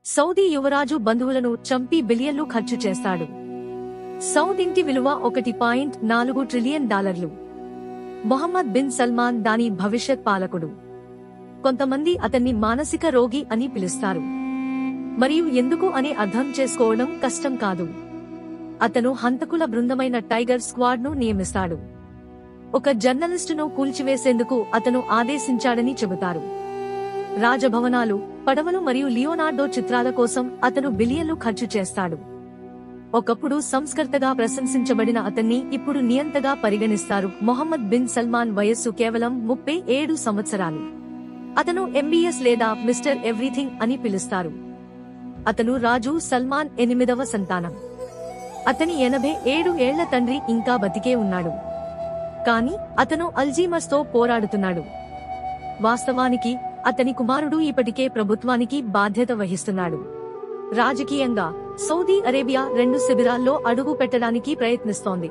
Saudi యువరాజు బంధువులను చంపి బిలియన్లు ఖర్చు చేస్తాడు. సౌద్ ఇంటి విలువ 1.4 ట్రిలియన్ డాలర్లు. మొహమ్మద్ బిన్ సల్మాన్ దాని భవిష్యత్ పాలకుడు. కొంతమంది అతన్ని మానసిక రోగి అని పిలుస్తారు. మరియు ఎందుకు అని అర్థం చేసుకోవడం కష్టం కాదు. అతను హంతకుల బృందమైన టైగర్ స్క్వాడ్ ను నియమిస్తాడు. ఒక జర్నలిస్టును కూల్చివేసేందుకు అతను ఆదేశించాడని చెబుతారు. రాజభవనాలు, పడవలు మరియు లియోనార్డో చిత్రాల కోసం అతను బిలియన్లు ఖర్చు చేస్తాడు. ఒకప్పుడు సంస్కర్తగా ప్రశంసించబడిన అతన్ని ఇప్పుడు నియంతగా పరిగణిస్తారు. మొహమ్మద్ బిన్ సల్మాన్ వయస్సు కేవలం 37 సంవత్సరాలు. అతను ఎంబీఎస్ లేదా మిస్టర్ ఎవ్రీథింగ్ అని పిలుస్తారు. అతను రాజు సల్మాన్ 8వ సంతానం. అతని 87 ఏళ్ల తండ్రి ఇంకా బతికే ఉన్నాడు. కానీ అతను అల్జీమర్స్ తో పోరాడుతున్నాడు. వాస్తవానికి అతని కుమారుడు ఇప్పటికే ప్రభుత్వానికి బాధ్యత వహిస్తున్నాడు. రాజకీయంగా సౌదీ అరేబియా 2 శిబిరాల్లో అడుగు పెట్టడానికి ప్రయత్నిస్తోంది.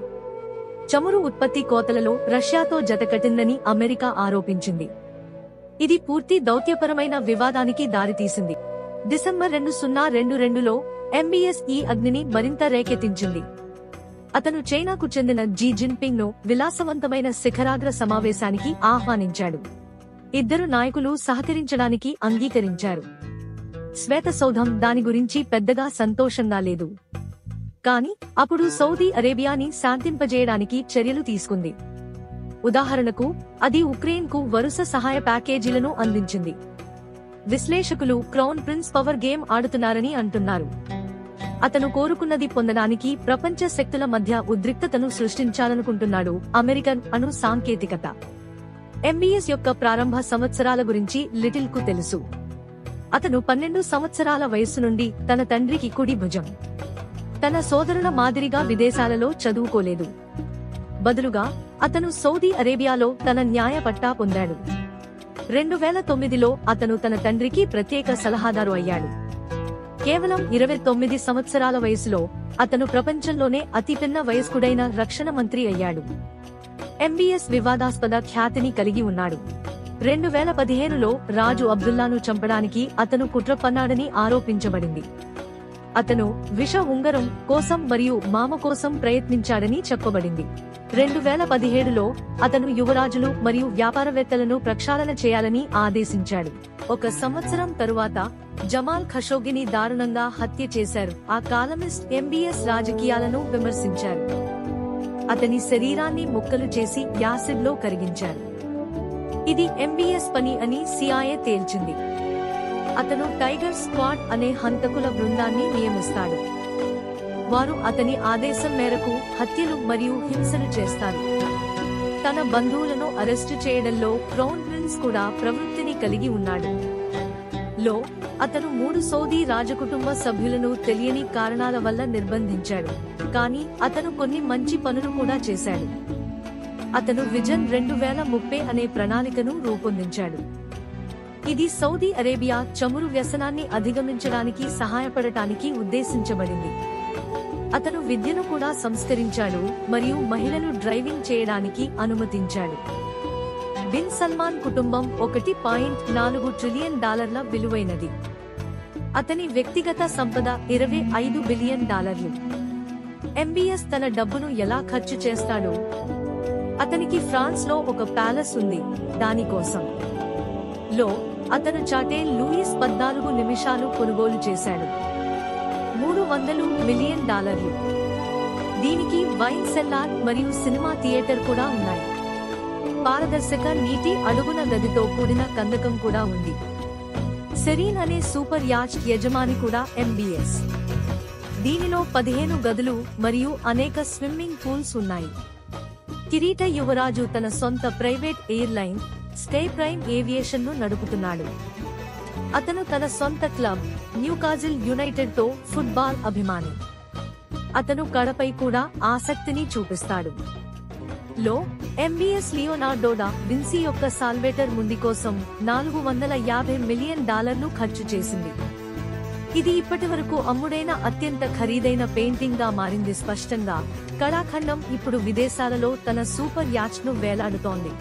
చమురు ఉత్పత్తి కోతలలో రష్యాతో జతకట్టిందని అమెరికా ఆరోపించింది. ఇది పూర్తి దౌత్యపరమైన వివాదానికి దారితీసింది. డిసెంబర్ 2022లో ఎంబీఎస్ ఈ అగ్నిని మరింత రేకెత్తించింది. అతను చైనాకు చెందిన జీ జిన్పింగ్ ను విలాసవంతమైన శిఖరాగ్ర సమావేశానికి ఆహ్వానించాడు. ఇద్దరు నాయకులు సహకరించడానికి అంగీకరించారు. శ్వేతసౌధం దాని గురించి పెద్దగా సంతోషంగా లేదు. కానీ అప్పుడు సౌదీ అరేబియాని శాంతింపజేయడానికి చర్యలు తీసుకుంది. ఉదాహరణకు, అది ఉక్రెయిన్కు వరుస సహాయ ప్యాకేజీలను అందించింది. విశ్లేషకులు క్రౌన్ ప్రిన్స్ పవర్ గేమ్ ఆడుతున్నారని అంటున్నారు. అతను కోరుకున్నది పొందడానికి ప్రపంచ శక్తుల మధ్య ఉద్రిక్తతను సృష్టించాలనుకుంటున్నాడు. అమెరికన్ అణు సాంకేతికత. ఎంబీఎస్ యొక్క ప్రారంభ సంవత్సరాల గురించి లిటిల్ కు తెలుసు. అతను 12 సంవత్సరాల వయస్సు నుండి తన తండ్రికి కుడి భుజం. తన సోదరుల మాదిరిగా విదేశాలలో చదువుకోలేదు. బదులుగా అతను సౌదీ అరేబియాలో తన న్యాయ పట్టా పొందాడు. 2009లో అతను తన తండ్రికి ప్రత్యేక సలహాదారు అయ్యాడు. కేవలం 29 సంవత్సరాల వయసులో అతను ప్రపంచంలోనే అతిపిన్న వయస్కుడైన రక్షణ మంత్రి అయ్యాడు. ఎంబీఎస్ వివాదాస్పద ఖ్యాతిని కలిగి ఉన్నాడు. 2015లో రాజు అబ్దుల్లాను చంపడానికి అతను కుట్ర పన్నాడని ఆరోపించబడింది. అతను విష ఉంగరం కోసం మరియు మామ కోసం ప్రయత్నించాడని చెప్పబడింది. 2017లో అతను యువరాజులు మరియు వ్యాపారవేత్తలను ప్రక్షాళన చేయాలని ఆదేశించాడు. 1 సంవత్సరం తరువాత జమాల్ ఖషోగిని దారుణంగా హత్య చేశారు. ఆ కాలమిస్ట్ ఎంబీఎస్ రాజకీయాలను విమర్శించారు. అతని శరీరాన్ని ముక్కలు చేసి యాసిడ్ లో కరిగించారు. ఇది ఎంబీఎస్ పని అని సిఐఏ తేల్చింది. అతను టైగర్ స్క్వాడ్ అనే హంతకుల బృందాన్ని నియమిస్తాడు. వారు అతని ఆదేశం మేరకు హత్యలు మరియు హింసలు చేస్తారు. తన బంధువులను అరెస్టు చేయడంలో క్రౌన్ ప్రిన్స్ కూడా ప్రవృత్తిని కలిగి ఉన్నాడు. అతను 3 సౌదీ రాజకుటుంబ సభ్యులను తెలియని కారణాల వల్ల నిర్బంధించాడు. కానీ అతను కొన్ని మంచి పనులు కూడా చేశాడు. అతను విజన్ 2030 అనే ప్రణాళికను రూపొందించాడు. ఇది సౌదీ అరేబియా చమురు వ్యసనాన్ని అధిగమించడానికి సహాయపడటానికి ఉద్దేశించబడింది. అతను విద్యను కూడా సంస్కరించాడు మరియు మహిళలు డ్రైవింగ్ చేయడానికి అనుమతించాడు. బిన్ సల్మాన్ కుటుంబం 1.4 ట్రిలియన్ డాలర్ల విలువైనది. అతని వ్యక్తిగత సంపద 25 బిలియన్ డాలర్లు. ఎంబీఎస్ తన డబ్బును ఎలా ఖర్చు చేస్తాడో. అతనికి ఫ్రాన్స్ లో ఒక ప్యాలెస్ ఉంది. దానికోసం అతను చాటేల్ లూయిస్ 14 నిమిషాలు కొనుగోలు చేశాడు. 300 మిలియన్ డాలర్లు. దీనికి వైన్ సెల్లార్ మరియు సినిమా థియేటర్ కూడా ఉన్నాయి. పారదర్శక నీటి అడుగున గదితో కూడిన కందకం కూడా ఉంది. సెరీన్ అనే సూపర్ యాచ్ యజమాని కూడా ఎంబీఎస్. దీనిలో 15 గదులు మరియు అనేక స్విమ్మింగ్ పూల్స్ ఉన్నాయి. కిరీట యువరాజు తన సొంత private airline sky prime aviation ను నడుపుతున్నాడు. అతను తన సొంత క్లబ్ న్యూకాజిల్ యునైటెడ్ తో ఫుట్బాల్ అభిమాని. అతను కడపై కూడా ఆసక్తిని చూపిస్తాడు. ఎంబీఎస్ లియోనార్డో డా విన్సీ యొక్క సాల్వేటర్ ముండి కోసం 450 మిలియన్ డాలర్లు ఖర్చు చేసింది. ఇది ఇప్పటివరకు అమ్ముడైన అత్యంత ఖరీదైన పెయింటింగ్ గా మారింది. స్పష్టంగా కళాఖండం ఇప్పుడు విదేశాలలో తన సూపర్ యాచ్ ను వేలాడుతోంది.